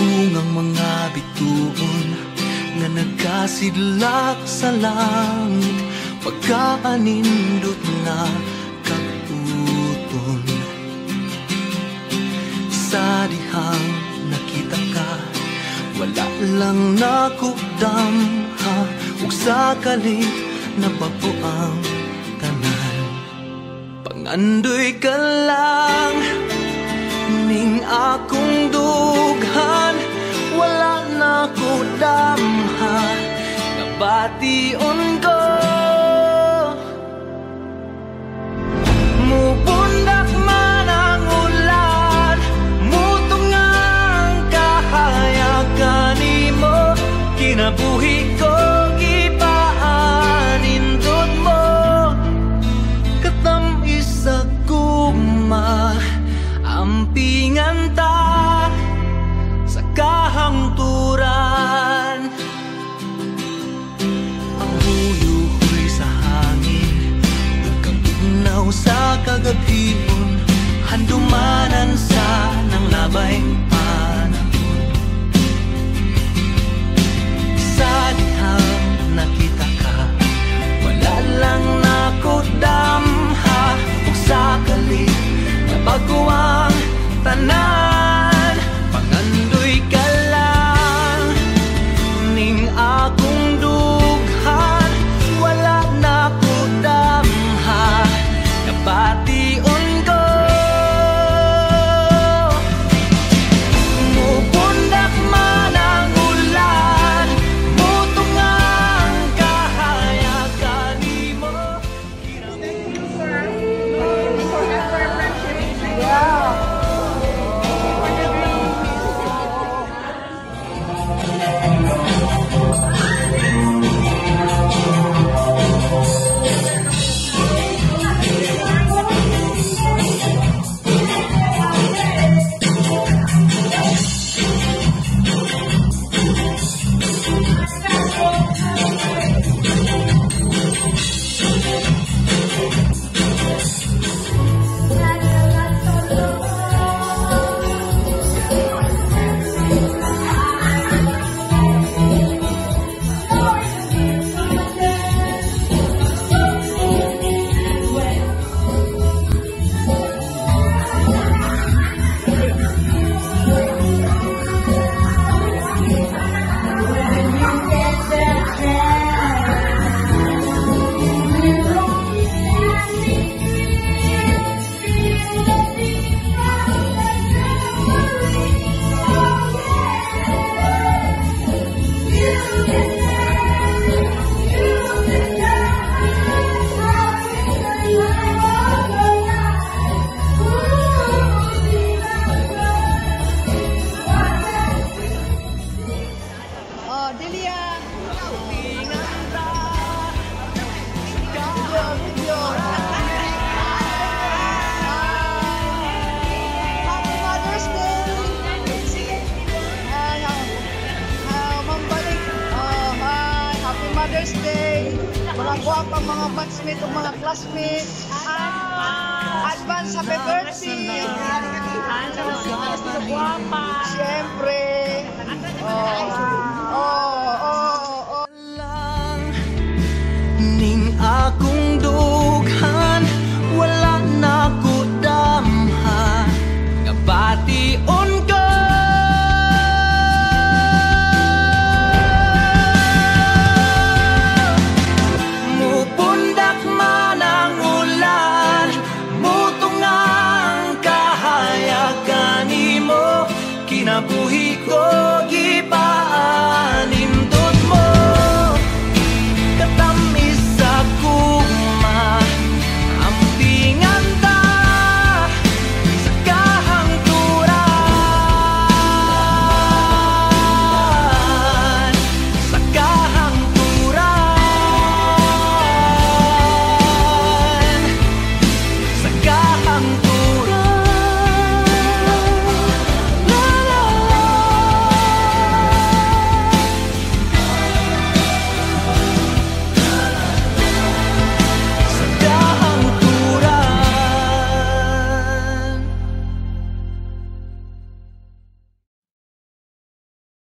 bungang mga bituon nga nagkasidlak sa langit, pagkaanindot na kaguton. Sa dihang nakita ka, wala lang nakudamha, ug sa kalit nabago ang tanan. Pangandoy ka lang ning akong dughan, wala na ko damha nga bation ko. Mupundak man ang ulan, mutungang kahayagan nimo, kinabuhi ko gipaanindot mo, katamis sa guma, ampingan ta sa kahangturan. Ang huyuhoy sa hangin, ug ugnaw sa kagabhion, handumanan sa nang labayng panahon. Sa dihang nakita ka, wala lang nakudamha, ug sa kalit nabago ang tanan. Pangandoy ka lang ning akong dughan, wala na ko damha nga bation ko. Mupundak man ang ulan, mutungang kahayagan nimo. Mother's Day, mga guwapang mga batchmate o mga classmates. Advance happy birthday! Siyempre,